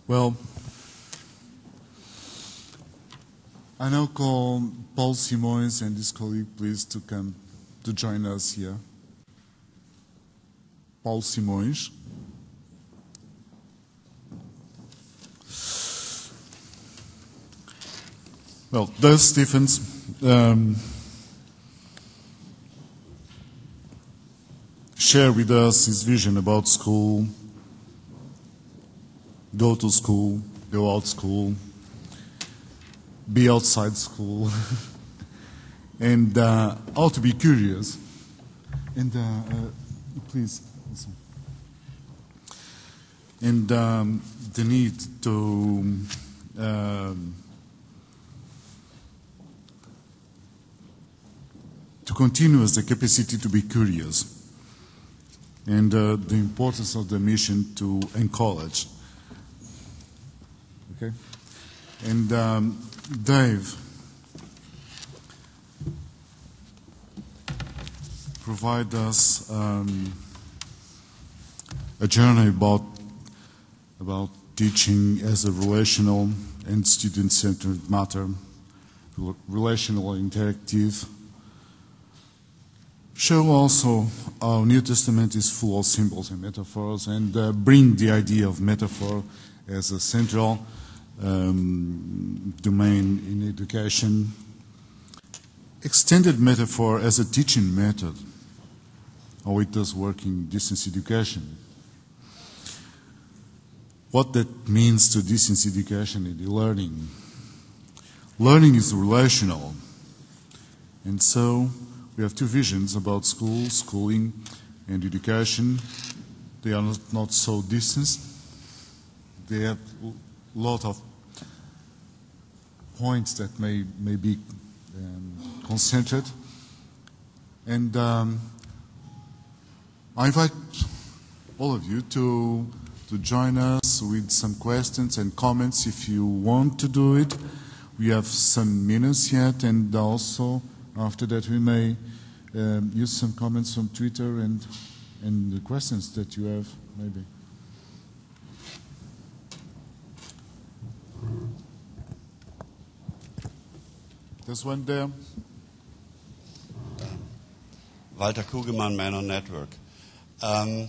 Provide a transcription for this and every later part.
Well, I now call Paul Simões and his colleague, please, to come to join us here. Paul Simões. Well, Dave Stephens shared with us his vision about school, go to school, go out school, be outside school, and how to be curious. And please, listen. And the need to continue as the capacity to be curious, and the importance of the mission to encourage. Okay, and Dave provide us a journey about teaching as a relational and student-centered matter, relational and interactive. Show also how New Testament is full of symbols and metaphors, and bring the idea of metaphor as a central domain in education. Extended metaphor as a teaching method, how it does work in distance education. What that means to distance education and learning. Learning is relational, and so we have two visions about school, schooling, and education. They are not so distant. They have a lot of points that may be concentrated. And I invite all of you to join us with some questions and comments if you want to do it. We have some minutes yet, and also after that we may use some comments from Twitter and the questions that you have, maybe. There's one there. Walter Kugelmann, Man on Network. I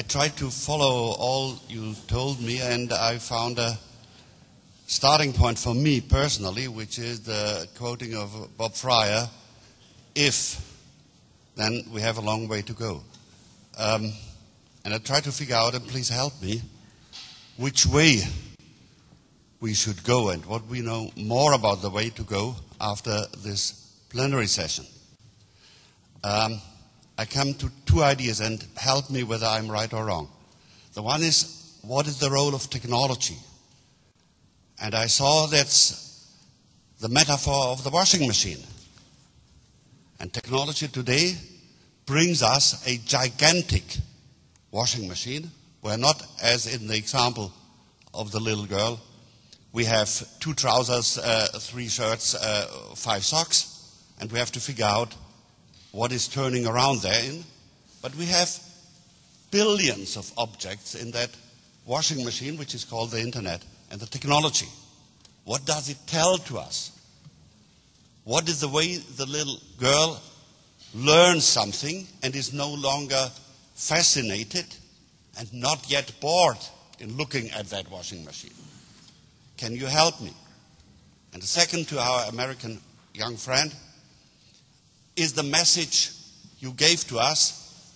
tried to follow all you told me, and I found a starting point for me personally, which is the quoting of Bob Fryer, if, then we have a long way to go. And I try to figure out, and please help me, which way we should go and what we know more about the way to go after this plenary session. I come to two ideas, and help me whether I'm right or wrong. The one is, what is the role of technology? And I saw that's the metaphor of the washing machine. And technology today brings us a gigantic washing machine, where not, as in the example of the little girl, we have 2 trousers, 3 shirts, 5 socks, and we have to figure out what is turning around therein. But we have billions of objects in that washing machine, which is called the internet, and the technology. What does it tell to us? What is the way the little girl learns something and is no longer fascinated and not yet bored in looking at that washing machine? Can you help me? And the second, to our American young friend, is the message you gave to us: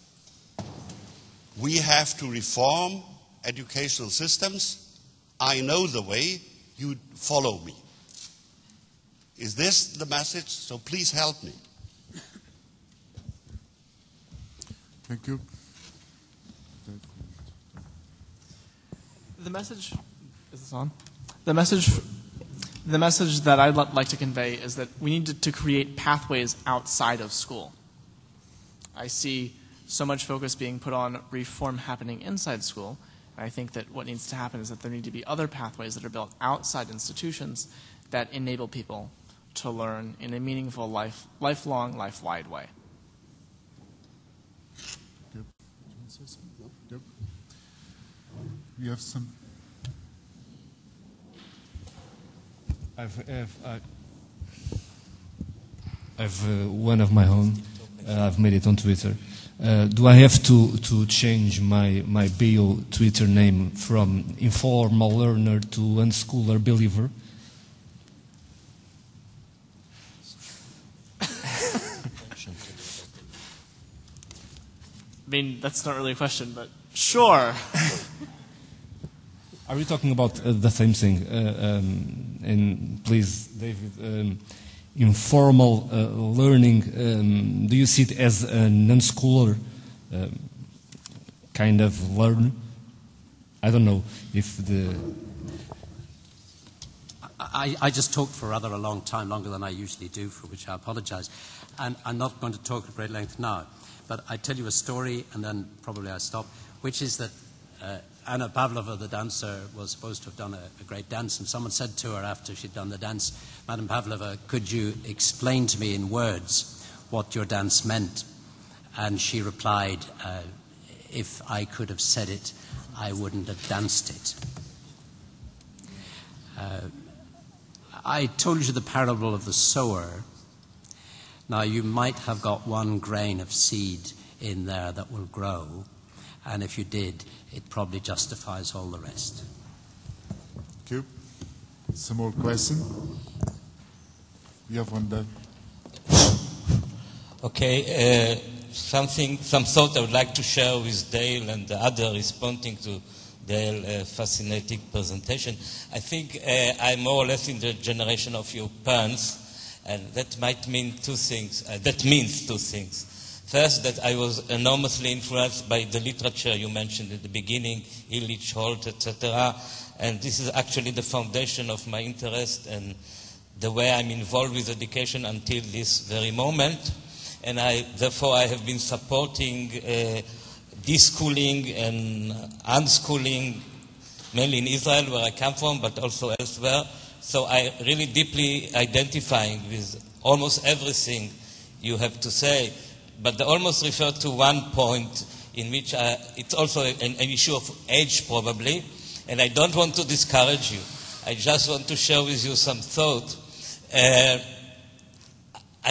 we have to reform educational systems. I know the way, you follow me. Is this the message? So please help me. Thank you. The message, is this on? The message that I'd like to convey is that we need to create pathways outside of school. I see so much focus being put on reform happening inside school. And I think that what needs to happen is that there need to be other pathways that are built outside institutions that enable people to learn in a meaningful, lifelong, life-wide way. Yep. You have some. I've one of my own. I've made it on Twitter. Do I have to change my bio Twitter name from informal learner to unschooler believer? I mean, that's not really a question, but sure. Are we talking about the same thing? And please, David, informal learning, do you see it as a non-schooler kind of learn? I don't know if the... I just talked for rather a long time, longer than I usually do, for which I apologize. And I'm not going to talk at great length now. But I tell you a story, and then probably I stop, which is that Anna Pavlova, the dancer, was supposed to have done a great dance, and someone said to her after she'd done the dance, "Madam Pavlova, could you explain to me in words what your dance meant?" And she replied, "If I could have said it, I wouldn't have danced it." I told you the parable of the sower. Now, you might have got one grain of seed in there that will grow, and if you did, it probably justifies all the rest. Thank you. Some more questions? We have one there. Okay, some thought I would like to share with Dale, and the other responding to Dale's fascinating presentation. I think I'm more or less in the generation of your parents, and that might mean two things. That means two things. First, that I was enormously influenced by the literature you mentioned at the beginning, Illich, Holt, etc. And this is actually the foundation of my interest and the way I'm involved with education until this very moment. And therefore, I have been supporting deschooling and unschooling, mainly in Israel, where I come from, but also elsewhere. So I really deeply identifying with almost everything you have to say. But I almost refer to one point in which it's also an issue of age, probably. And I don't want to discourage you. I just want to share with you some thought. I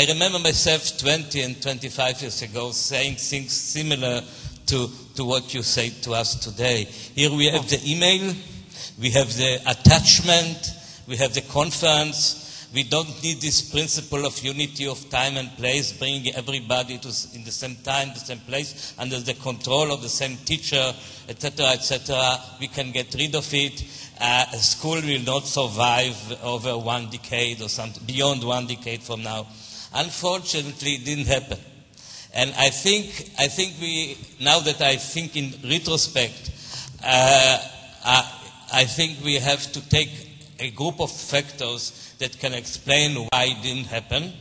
remember myself 20 and 25 years ago saying things similar to what you say to us today. Here we have the email, we have the attachment, we have the conference. We don't need this principle of unity of time and place, bringing everybody in the same time, the same place, under the control of the same teacher, etc., etc. We can get rid of it. A school will not survive over 1 decade or something, beyond 1 decade from now. Unfortunately, it didn't happen. And I think we, now that I think in retrospect, I think we have to take a group of factors that can explain why it didn't happen.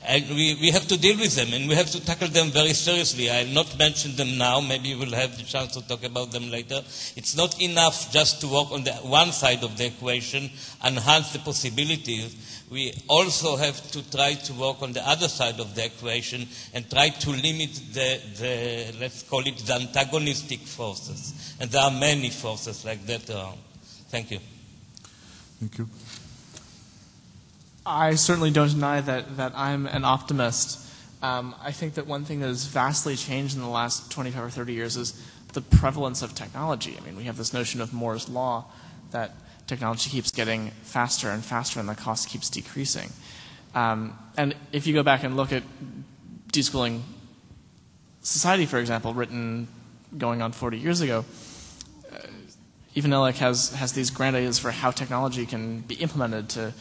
And we have to deal with them, and we have to tackle them very seriously. I'll not mention them now. Maybe we'll have the chance to talk about them later. It's not enough just to work on the one side of the equation, enhance the possibilities. We also have to try to work on the other side of the equation and try to limit the let's call it, the antagonistic forces. And there are many forces like that around. Thank you. Thank you. I certainly don't deny that I'm an optimist. I think that one thing that has vastly changed in the last 25 or 30 years is the prevalence of technology. I mean, we have this notion of Moore's law, that technology keeps getting faster and faster and the cost keeps decreasing. And if you go back and look at Deschooling Society, for example, written going on 40 years ago, even Illich has these grand ideas for how technology can be implemented to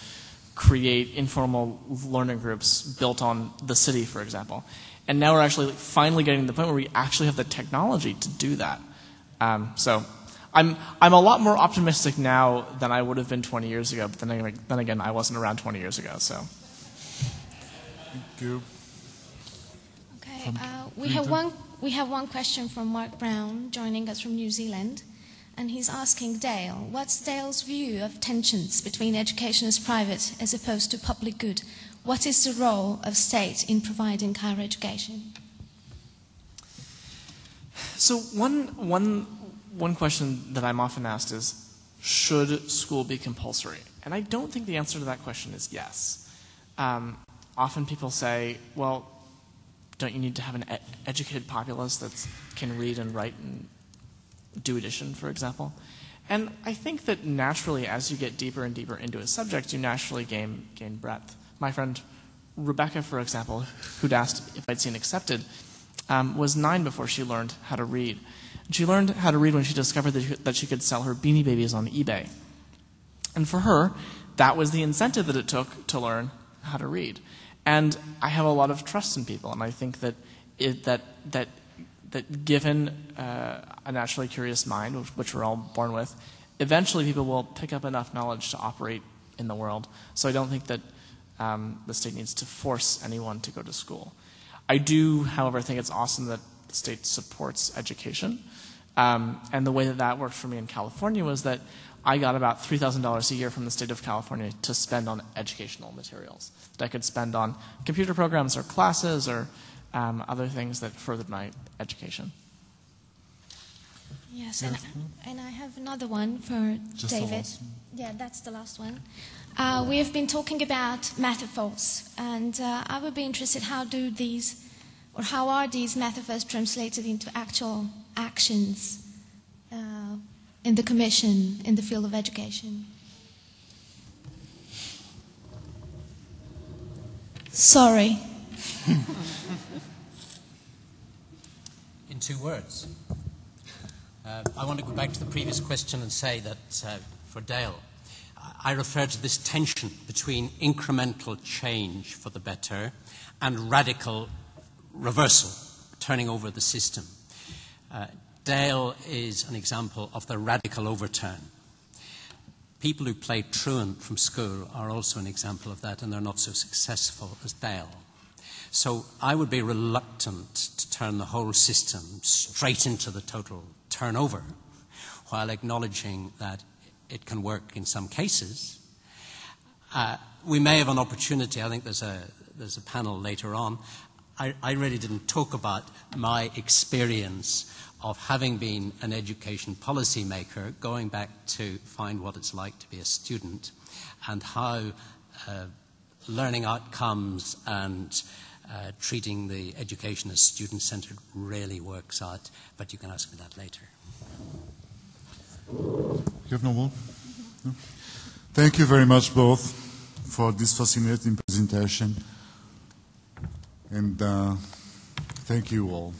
create informal learning groups built on the city, for example. And now we're actually finally getting to the point where we actually have the technology to do that. So I'm a lot more optimistic now than I would have been 20 years ago, but then again, I wasn't around 20 years ago, so. Thank you. Okay, we have one question from Mark Brown, joining us from New Zealand. And he's asking Dale, what's Dale's view of tensions between education as private as opposed to public good? What is the role of state in providing higher education? So one question that I'm often asked is, should school be compulsory? And I don't think the answer to that question is yes. Often people say, well, don't you need to have an educated populace that can read and write and do addition, for example? And I think that naturally, as you get deeper and deeper into a subject, you naturally gain breadth. My friend Rebecca, for example, who'd asked if I'd seen Accepted, was 9 before she learned how to read. And she learned how to read when she discovered that she could sell her Beanie Babies on eBay. And for her, that was the incentive that it took to learn how to read. And I have a lot of trust in people, and I think that that given a naturally curious mind, which we're all born with, eventually people will pick up enough knowledge to operate in the world. So I don't think that the state needs to force anyone to go to school. I do, however, think it's awesome that the state supports education. And the way that worked for me in California was that I got about $3,000 a year from the state of California to spend on educational materials that I could spend on computer programs or classes or other things that furthered my education. Yes, and I have another one for Just David. Yeah, that's the last one. We have been talking about metaphors, and I would be interested, how are these metaphors translated into actual actions in the Commission, in the field of education? Sorry. In 2 words. I want to go back to the previous question and say that for Dale, I refer to this tension between incremental change for the better and radical reversal, turning over the system. Dale is an example of the radical overturn. People who play truant from school are also an example of that, and they're not so successful as Dale. So I would be reluctant to turn the whole system straight into the total turnover, while acknowledging that it can work in some cases. We may have an opportunity. I think there's a panel later on. I really didn't talk about my experience of having been an education policy maker, going back to find what it's like to be a student, and how learning outcomes and treating the education as student-centered really works out. But you can ask me that later. You have no more? No? Thank you very much both for this fascinating presentation. And thank you all.